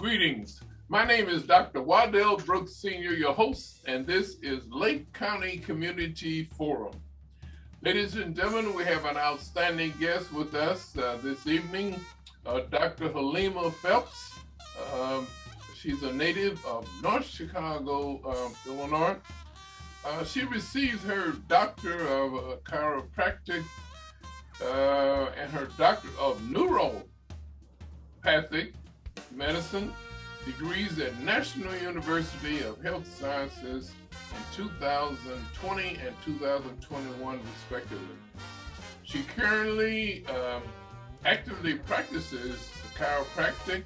Greetings. My name is Dr. Wadell Brooks Sr., your host, and this is Lake County Community Forum. Ladies and gentlemen, we have an outstanding guest with us this evening, Dr. Halima Phelps. She's a native of North Chicago, Illinois. She receives her Doctor of Chiropractic and her Doctor of Neuropathic Medicine degrees at National University of Health Sciences in 2020 and 2021, respectively. She currently actively practices chiropractic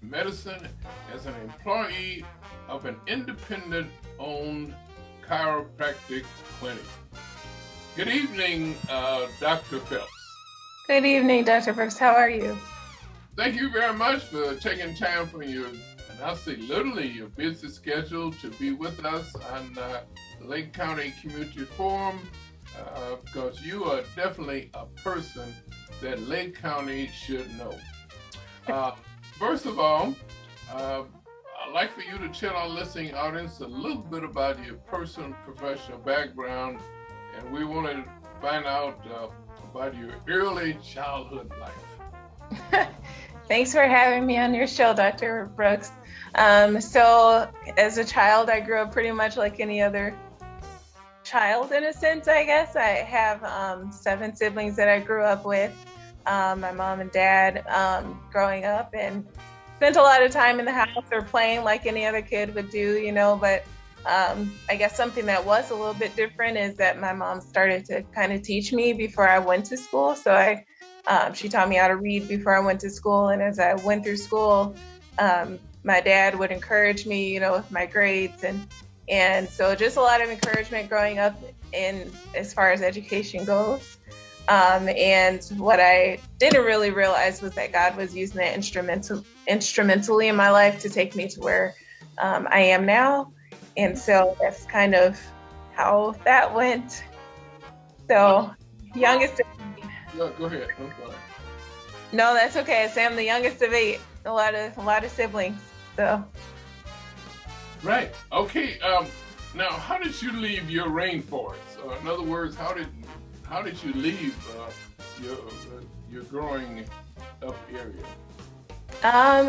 medicine as an employee of an independent-owned chiropractic clinic. Good evening, Dr. Phelps. Good evening, Dr. Brooks. How are you? Thank you very much for taking time from your, and I'll say literally your busy schedule to be with us on the Lake County Community Forum, because you are definitely a person that Lake County should know. First of all, I'd like for you to tell our listening audience a little bit about your personal professional background, and we want to find out about your early childhood life. Thanks for having me on your show, Dr. Brooks. So as a child, I grew up pretty much like any other child in a sense, I guess. I have 7 siblings that I grew up with, my mom and dad growing up, and spent a lot of time in the house or playing like any other kid would do, you know, but I guess something that was a little bit different is that my mom started to kind of teach me before I went to school. So she taught me how to read before I went to school. And as I went through school, my dad would encourage me, you know, with my grades. And so just a lot of encouragement growing up in as far as education goes. And what I didn't really realize was that God was using it instrumentally in my life to take me to where I am now. And so that's kind of how that went. So youngest of No, go ahead. No, that's okay. I say I'm the youngest of 8. A lot of siblings. So. Right. Okay. Now, how did you leave your rainforest? In other words, how did you leave your growing up area?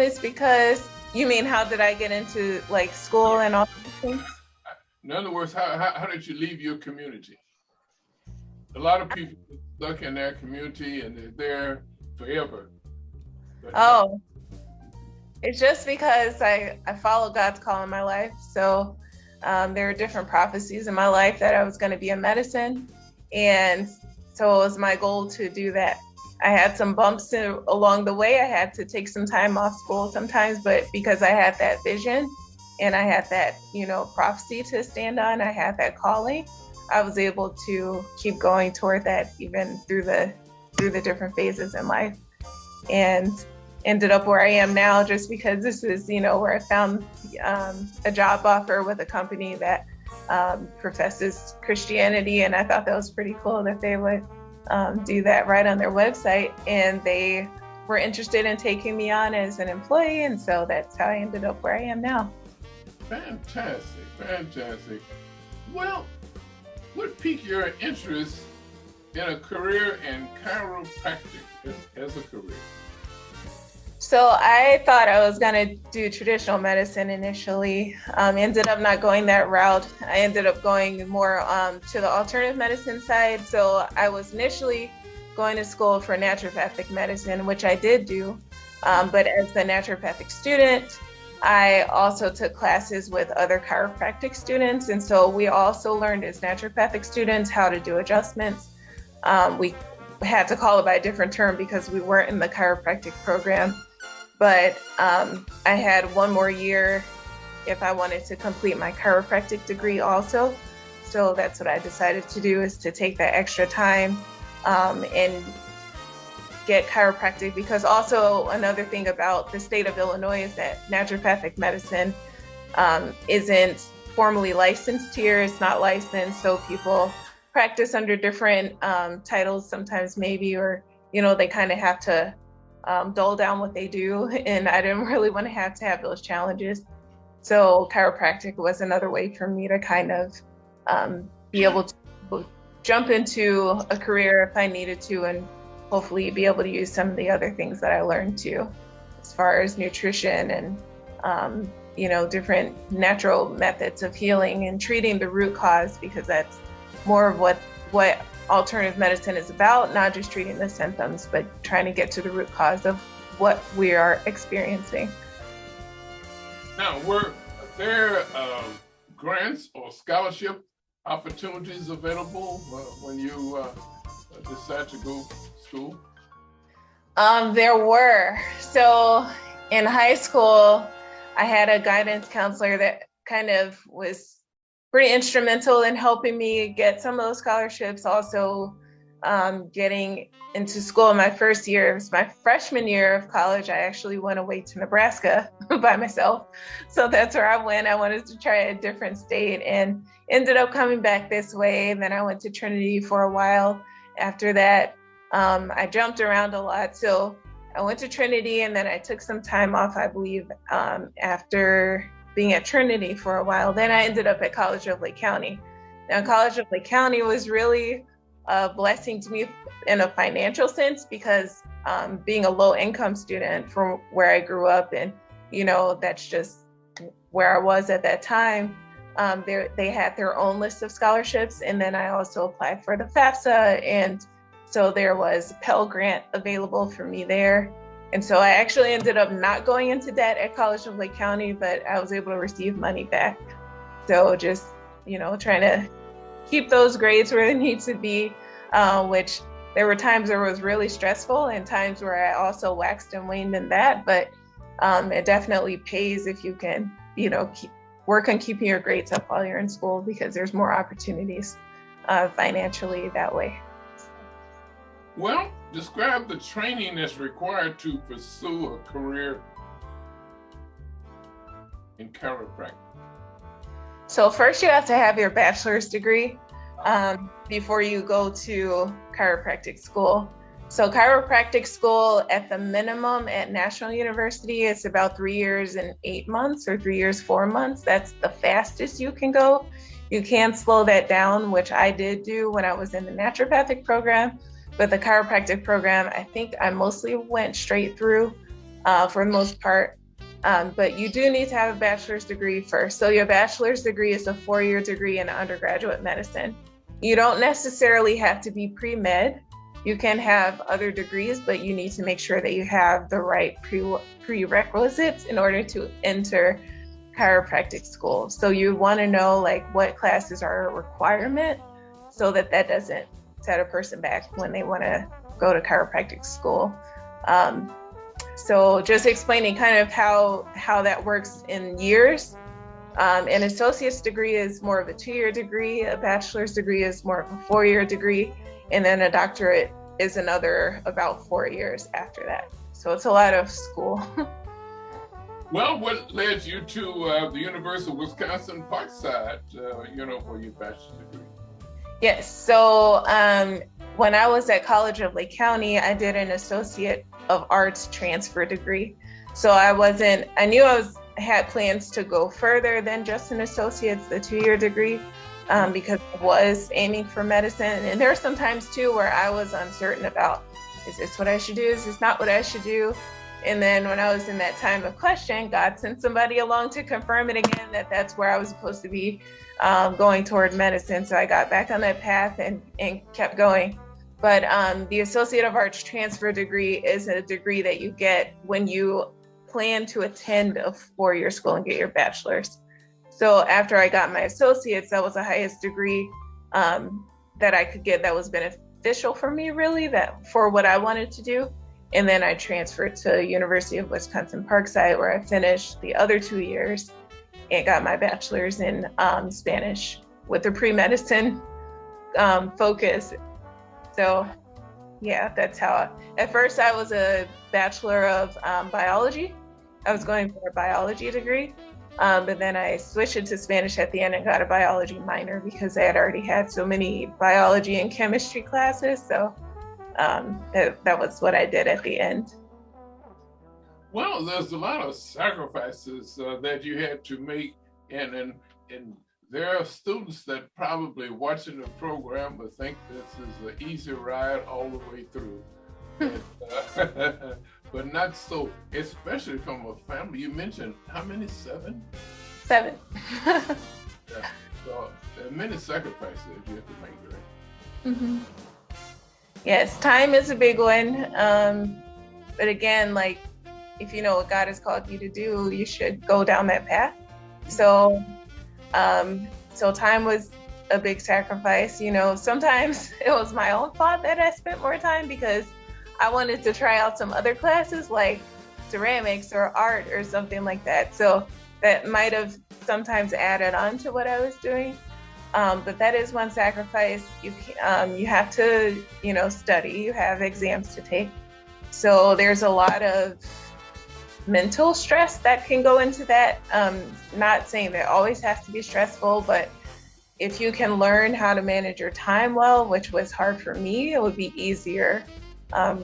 It's because you mean how did I get into like school and all these things? In other words, how did you leave your community? A lot of people stuck in their community and they're there forever. Oh, it's just because I follow God's call in my life. So there are different prophecies in my life that I was going to be in medicine. And so it was my goal to do that. I had some bumps along the way. I had to take some time off school sometimes, but because I had that vision and I had that, you know, prophecy to stand on, I had that calling, I was able to keep going toward that even through the different phases in life, and ended up where I am now just because this is, you know, where I found a job offer with a company that professes Christianity, and I thought that was pretty cool that they would do that right on their website, and they were interested in taking me on as an employee, and so that's how I ended up where I am now. Fantastic. Well, what piqued your interest in a career in chiropractic as a career? So I thought I was going to do traditional medicine initially. Ended up not going that route. I ended up going more to the alternative medicine side. So I was initially going to school for naturopathic medicine, which I did do. But as a naturopathic student, I also took classes with other chiropractic students. And so we also learned as naturopathic students how to do adjustments. We had to call it by a different term because we weren't in the chiropractic program. But I had one more year if I wanted to complete my chiropractic degree also. So that's what I decided to do, is to take that extra time and get chiropractic, because also another thing about the state of Illinois is that naturopathic medicine isn't formally licensed here. It's not licensed, so people practice under different titles sometimes maybe, or, you know, they kind of have to dull down what they do, and I didn't really want to have those challenges. So chiropractic was another way for me to kind of be able to jump into a career if I needed to, and hopefully be able to use some of the other things that I learned too, as far as nutrition and different natural methods of healing and treating the root cause, because that's more of what alternative medicine is about, not just treating the symptoms, but trying to get to the root cause of what we are experiencing. Now, were there grants or scholarship opportunities available when you decided to go to school? There were. So in high school, I had a guidance counselor that kind of was pretty instrumental in helping me get some of those scholarships. Also, getting into school in my first year, it was my freshman year of college, I actually went away to Nebraska by myself. So that's where I went. I wanted to try a different state and ended up coming back this way. And then I went to Trinity for a while. After that, I jumped around a lot. So I went to Trinity, and then I took some time off, I believe, after being at Trinity for a while. Then I ended up at College of Lake County. Now, College of Lake County was really a blessing to me in a financial sense, because being a low-income student from where I grew up, and that's just where I was at that time, they had their own list of scholarships, and then I also applied for the FAFSA, and so there was a Pell Grant available for me there. And so I actually ended up not going into debt at College of Lake County, but I was able to receive money back. So just, trying to keep those grades where they need to be, which there were times where it was really stressful and times where I also waxed and waned in that. But it definitely pays if you can, work on keeping your grades up while you're in school, because there's more opportunities financially that way. Well, describe the training that's required to pursue a career in chiropractic. So first you have to have your bachelor's degree before you go to chiropractic school. So chiropractic school at the minimum at National University is about 3 years and 8 months, or 3 years, 4 months. That's the fastest you can go. You can slow that down, which I did do when I was in the naturopathic program. But the chiropractic program, I think I mostly went straight through for the most part. But you do need to have a bachelor's degree first. So your bachelor's degree is a 4-year degree in undergraduate medicine. You don't necessarily have to be pre-med. You can have other degrees, but you need to make sure that you have the right prerequisites in order to enter chiropractic school. So you want to know what classes are a requirement, so that doesn't set a person back when they want to go to chiropractic school. So just explaining kind of how that works in years. An associate's degree is more of a 2-year degree, a bachelor's degree is more of a 4-year degree, and then a doctorate is another about 4 years after that. So it's a lot of school. Well, what led you to the University of Wisconsin-Parkside, for your bachelor's degree? Yes. So when I was at College of Lake County, I did an Associate of Arts transfer degree. So I knew I had plans to go further than just an associate's, the 2-year degree, because I was aiming for medicine. And there are some times too where I was uncertain about, is this what I should do? Is this not what I should do? And then when I was in that time of question, God sent somebody along to confirm it again, that that's where I was supposed to be going toward medicine. So I got back on that path and kept going. But the Associate of Arts transfer degree is a degree that you get when you plan to attend a 4-year school and get your bachelor's. So after I got my associate's, that was the highest degree that I could get that was beneficial for me, really, that for what I wanted to do. And then I transferred to University of Wisconsin-Parkside, where I finished the other 2 years and got my bachelor's in Spanish with a pre-medicine focus. So yeah, that's how at first I was a Bachelor of Biology. I was going for a biology degree, but then I switched it to Spanish at the end and got a biology minor because I had already had so many biology and chemistry classes. So that was what I did at the end. Well, there's a lot of sacrifices that you had to make, and there are students that probably watching the program will think this is an easy ride all the way through. And, but not so, especially from a family. You mentioned how many? Seven? 7. Yeah. So there are many sacrifices that you have to make, right? Mm-hmm. Yes, time is a big one. But again, like, if you know what God has called you to do, you should go down that path. So, so time was a big sacrifice. You know, sometimes it was my own fault that I spent more time because I wanted to try out some other classes like ceramics or art or something like that. So that might have sometimes added on to what I was doing. But that is one sacrifice. You have to, you know, study. You have exams to take. So there's a lot of mental stress that can go into that. Not saying that always has to be stressful, but if you can learn how to manage your time well, which was hard for me, it would be easier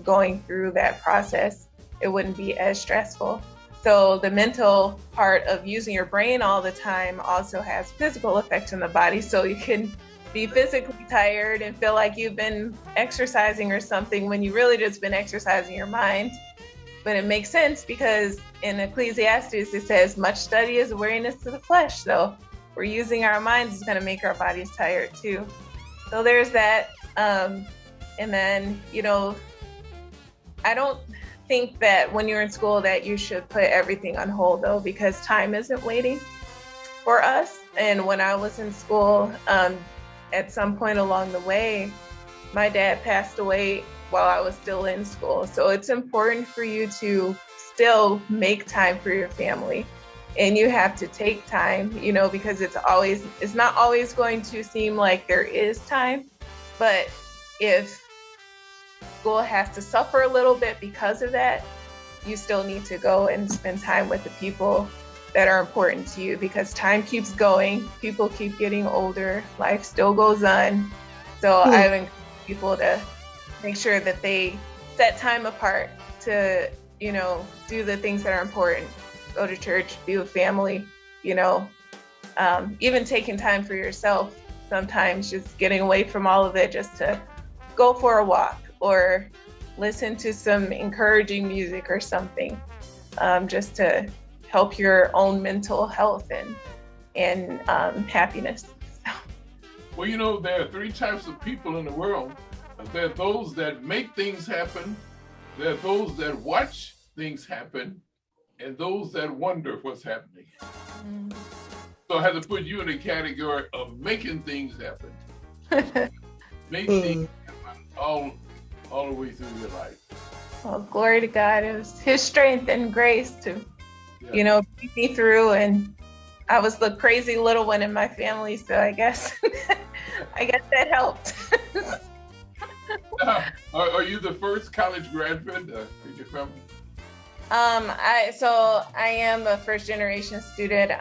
going through that process. It wouldn't be as stressful. So the mental part of using your brain all the time also has physical effects in the body. So you can be physically tired and feel like you've been exercising or something when you really just been exercising your mind. But it makes sense because in Ecclesiastes, it says much study is weariness to the flesh. So we're using our minds is going to make our bodies tired too. So there's that. And then, you know, I don't think that when you're in school that you should put everything on hold though, because time isn't waiting for us. And when I was in school, at some point along the way, my dad passed away while I was still in school. So it's important for you to still make time for your family. And you have to take time, you know, because it's not always going to seem like there is time. But if school has to suffer a little bit because of that, you still need to go and spend time with the people that are important to you, because time keeps going, people keep getting older, life still goes on. So I would encourage people to make sure that they set time apart to, you know, do the things that are important. Go to church, be with family, you know, even taking time for yourself, sometimes just getting away from all of it just to go for a walk or listen to some encouraging music or something, just to help your own mental health and happiness. Well, you know, there are 3 types of people in the world. There are those that make things happen, there are those that watch things happen, and those that wonder what's happening. So I had to put you in the category of making things happen. Make things happen all the way through your life. Well, glory to God. It was His strength and grace to, you know, keep me through. And I was the crazy little one in my family, so I guess that helped. Are you the first college graduate in your family? I am a first generation student.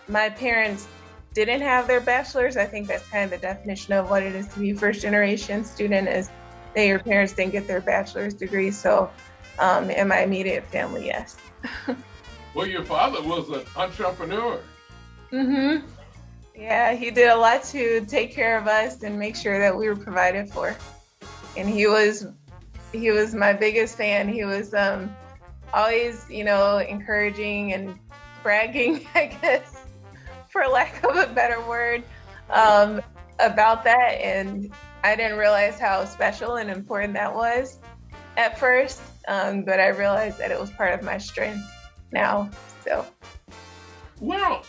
My parents didn't have their bachelor's. I think that's kind of the definition of what it is to be first generation student, is that your parents didn't get their bachelor's degree. So in my immediate family, yes. Well, your father was an entrepreneur. Mm-hmm. Yeah, he did a lot to take care of us and make sure that we were provided for. And he was my biggest fan. He was always, you know, encouraging and bragging, I guess, for lack of a better word, about that. And I didn't realize how special and important that was at first, but I realized that it was part of my strength now. So, well,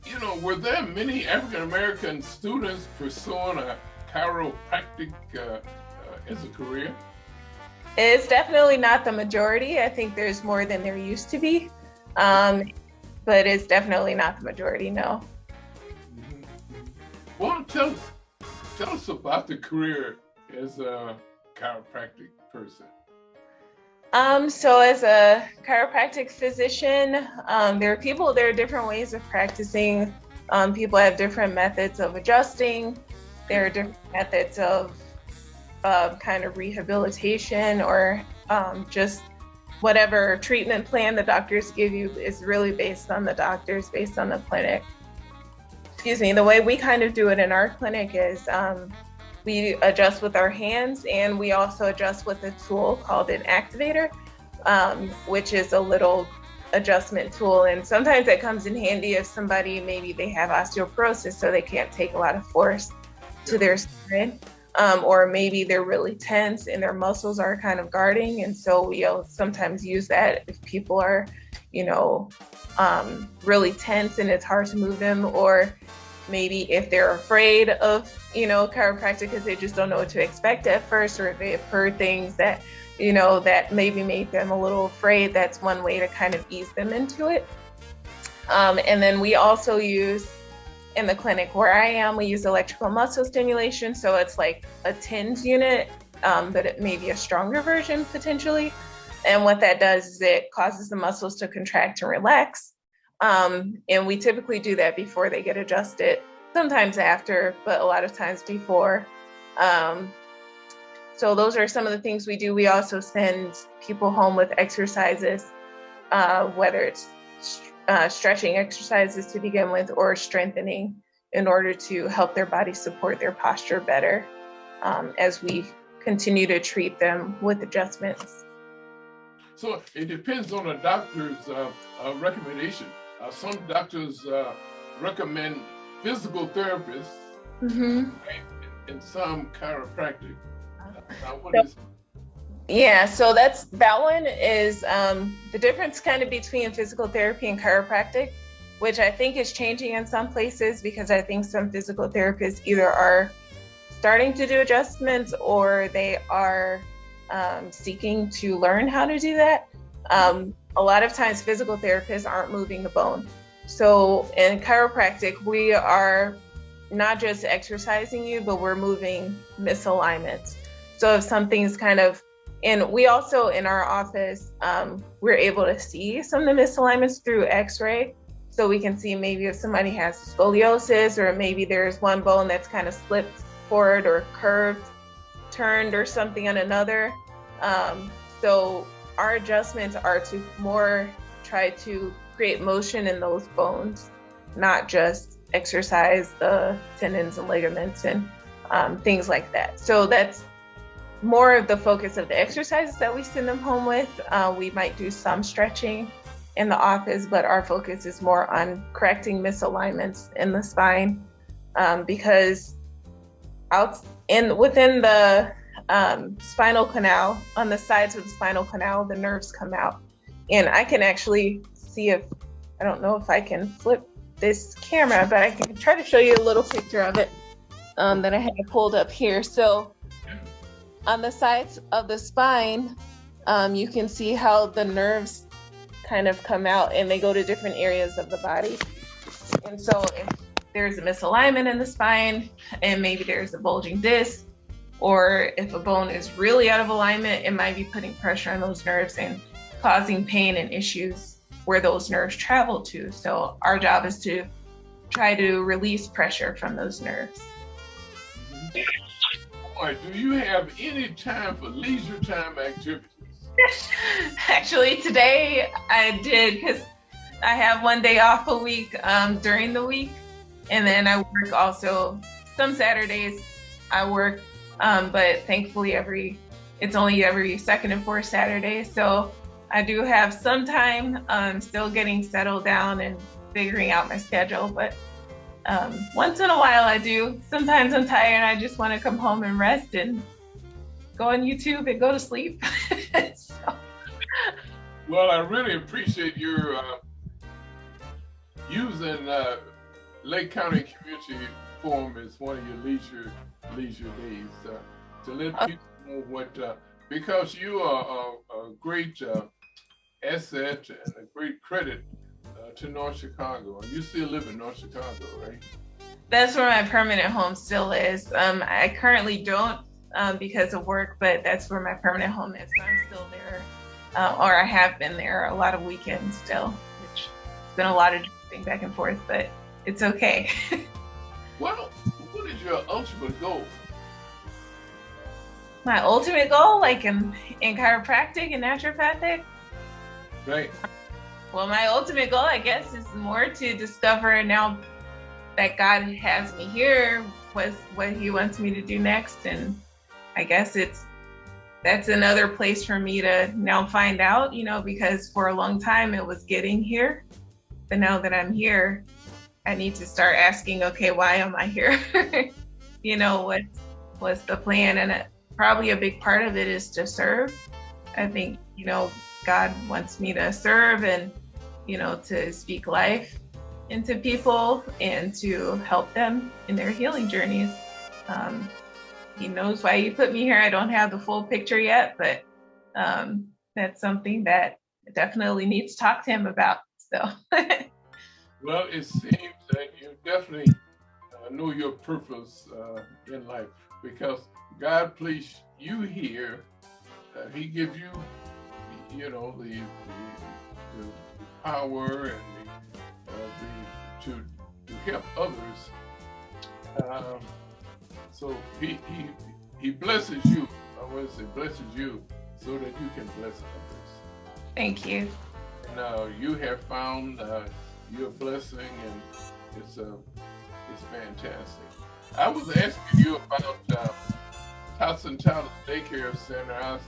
you know, were there many African American students pursuing a chiropractic as a career? It's definitely not the majority. I think there's more than there used to be, but it's definitely not the majority, no. Mm-hmm. Well, tell us about the career as a chiropractic person. So as a chiropractic physician, there are different ways of practicing. People have different methods of adjusting. There are different methods of kind of rehabilitation, or just whatever treatment plan the doctors give you is really based on the doctors, based on the clinic. Excuse me, the way we kind of do it in our clinic is we adjust with our hands, and we also adjust with a tool called an activator, which is a little adjustment tool. And sometimes that comes in handy if somebody, maybe they have osteoporosis, so they can't take a lot of force to their spine, or maybe they're really tense and their muscles are kind of guarding. And so we'll sometimes use that if people are, really tense and it's hard to move them, or maybe if they're afraid of, chiropractic because they just don't know what to expect at first, or if they have heard things that, that maybe make them a little afraid. That's one way to kind of ease them into it. And then we also use, in the clinic where I am, we use electrical muscle stimulation. So it's like a TENS unit, but it may be a stronger version potentially. And what that does is it causes the muscles to contract and relax. And we typically do that before they get adjusted, sometimes after, but a lot of times before. So those are some of the things we do. We also send people home with exercises, whether it's stretching exercises to begin with, or strengthening, in order to help their body support their posture better, as we continue to treat them with adjustments. So it depends on the doctor's recommendation. Some doctors recommend physical therapists, right? And some chiropractic. So that one is the difference kind of between physical therapy and chiropractic, which I think is changing in some places, because I think some physical therapists either are starting to do adjustments or they are seeking to learn how to do that. A lot of times physical therapists aren't moving the bone. So in chiropractic, we are not just exercising you, but we're moving misalignments. So if something's kind of, and we also in our office, we're able to see some of the misalignments through x-ray. So we can see maybe if somebody has scoliosis, or maybe there's one bone that's kind of slipped forward or curved, turned or something on another. So our adjustments are to more try to create motion in those bones, not just exercise the tendons and ligaments and things like that. So that's more of the focus of the exercises that we send them home with. We might do some stretching in the office, but our focus is more on correcting misalignments in the spine, because within the spinal canal, on the sides of the spinal canal, the nerves come out. And I can actually see I don't know if I can flip this camera, but I can try to show you a little picture of it that I had pulled up here. So on the sides of the spine, you can see how the nerves kind of come out and they go to different areas of the body. And so if there's a misalignment in the spine, and maybe there's a bulging disc, or if a bone is really out of alignment, it might be putting pressure on those nerves and causing pain and issues where those nerves travel to. So our job is to try to release pressure from those nerves. All right, do you have any time for leisure time activities? Actually, today I did, because I have one day off a week during the week, and then I work also some Saturdays. I work, but thankfully it's only every second and fourth Saturday. So I do have some time. Still getting settled down and figuring out my schedule, but once in a while I do. Sometimes I'm tired and I just want to come home and rest and go on YouTube and go to sleep. So. Well, I really appreciate your using Lake County Community Forum as one of your leisure days to let people know what, because you are a great asset and a great credit to North Chicago, and you still live in North Chicago, right? That's where my permanent home still is. I currently don't because of work, but that's where my permanent home is. So I'm still there, or I have been there a lot of weekends still, which has been a lot of jumping back and forth, but it's okay. Well, what is your ultimate goal? My ultimate goal, like in chiropractic and naturopathic? Right. Well, my ultimate goal, I guess, is more to discover now that God has me here, was what He wants me to do next. And I guess that's another place for me to now find out, because for a long time it was getting here. But now that I'm here, I need to start asking, okay, why am I here? What's the plan? And probably a big part of it is to serve. I think, God wants me to serve and, to speak life into people and to help them in their healing journeys. He knows why He put me here. I don't have the full picture yet, but that's something that I definitely need to talk to Him about. So. Well, it seems that you definitely know your purpose in life, because God placed you here. He gives you, the power and to help others. So he blesses you. I want to say blesses you so that you can bless others. Thank you. And you have found your blessing, and it's fantastic. I was asking you about Tyson Tyler's Daycare Center.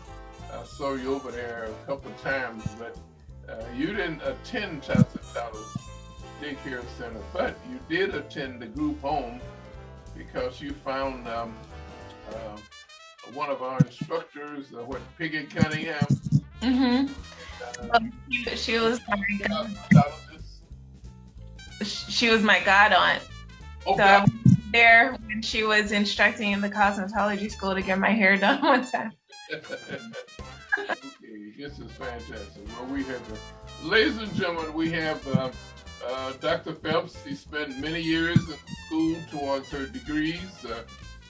I saw you over there a couple of times, but you didn't attend Tyson Tyler's Daycare Center, but you did attend the group home because you found one of our instructors, Peggy Cunningham. Mm-hmm. She was my god aunt. Okay. So I was there when she was instructing in the cosmetology school to get my hair done one time. Okay, this is fantastic. Well, we have, ladies and gentlemen, we have Dr. Phelps. She spent many years in school towards her degrees,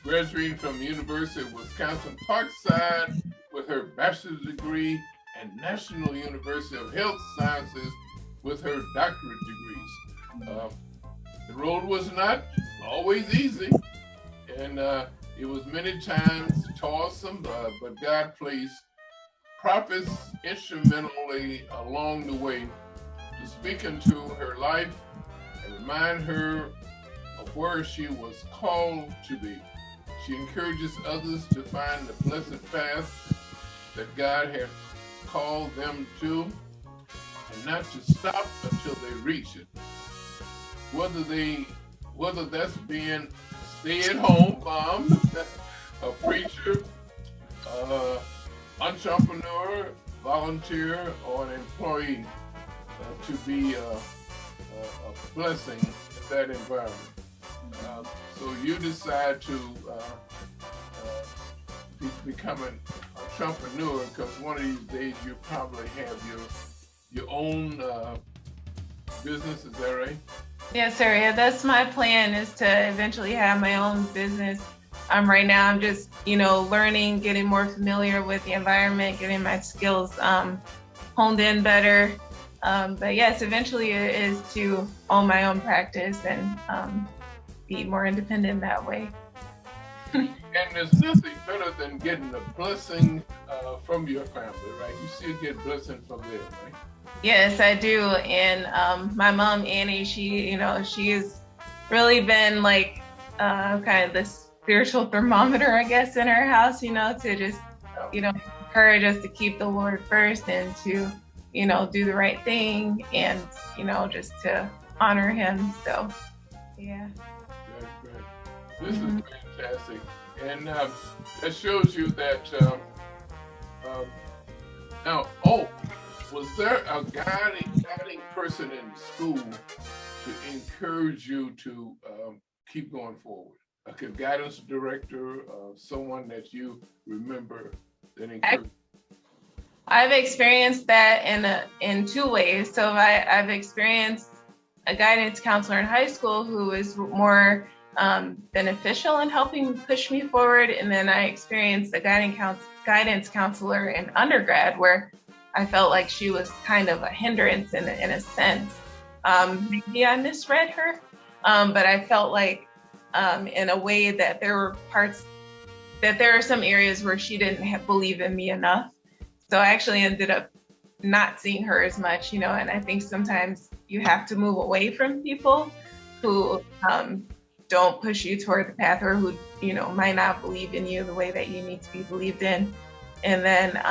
graduating from the University of Wisconsin-Parkside with her bachelor's degree and National University of Health Sciences with her doctorate degrees. The road was not always easy, and it was many times toilsome, but God placed prophets instrumentally along the way to speak into her life and remind her of where she was called to be. She encourages others to find the blessed path that God has called them to, and not to stop until they reach it. Whether that's being a stay-at-home mom, a preacher, entrepreneur, volunteer, or an employee, to be a blessing in that environment. So you decide to become an entrepreneur, because one of these days you probably have your own business. Is that right? Yes, sir. Yeah, that's my plan, is to eventually have my own business. Right now I'm just, learning, getting more familiar with the environment, getting my skills honed in better. But yes, eventually it is to own my own practice and be more independent that way. And there's nothing better than getting a blessing from your family, right? You still get blessing from them, right? Yes, I do. And my mom, Annie, she has really been like kind of the spiritual thermometer, I guess, in our house, to just, encourage us to keep the Lord first and to, do the right thing and, just to honor Him. So, yeah. Great. This is fantastic. And that shows you that now, was there a guiding person in school to encourage you to keep going forward? Like a guidance director, someone that you remember that encouraged? I've experienced that in two ways. So I've experienced a guidance counselor in high school who was more beneficial in helping push me forward, and then I experienced a guidance counselor in undergrad where I felt like she was kind of a hindrance in a sense. Maybe I misread her, but I felt like in a way that there are some areas where she didn't believe in me enough. So I actually ended up not seeing her as much, and I think sometimes you have to move away from people who don't push you toward the path, or who, might not believe in you the way that you need to be believed in. And then,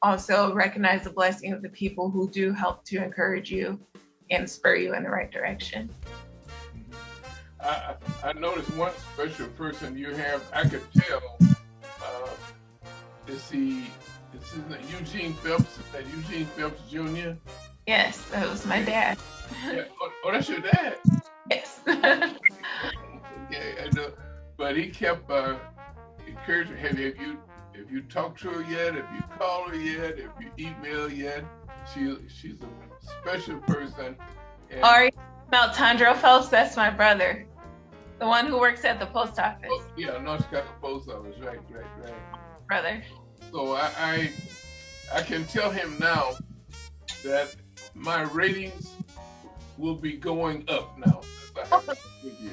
also recognize the blessing of the people who do help to encourage you and spur you in the right direction. I noticed one special person you have. I could tell. Is Eugene Phelps? Is that Eugene Phelps Jr.? Yes, that was my dad. Yeah. Oh, that's your dad? Yes. Okay, I know. But he kept encouraging. Have you talked to her yet? Have you called her yet? Have you emailed yet? She's a special person. And Are you about Tandro Phelps? That's my brother, the one who works at the post office. Oh, yeah, North Chicago Post Office. Right. Brother. So I can tell him now that my ratings will be going up now. With you,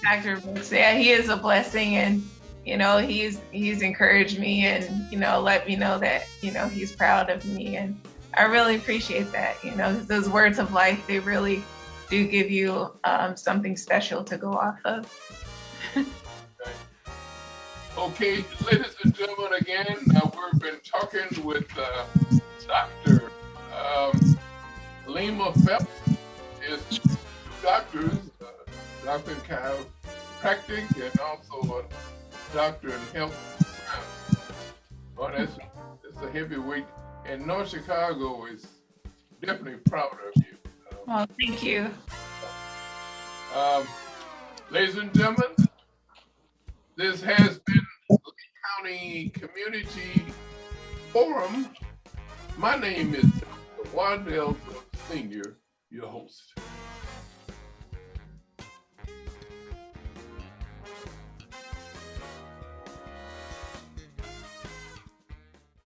Dr. Brooks, yeah, he is a blessing, and he's encouraged me, and let me know that he's proud of me, and I really appreciate that. Those words of life, they really do give you something special to go off of. Okay, ladies and gentlemen, again, we've been talking with Dr. Halima Phelps. Is two doctors, doctor in chiropractic and also a doctor in health science. Well, that's a heavyweight, and North Chicago is definitely proud of you. Well, thank you. Ladies and gentlemen, this has been Lake County Community Forum. My name is Dr. Wadell Brooks Sr., your host.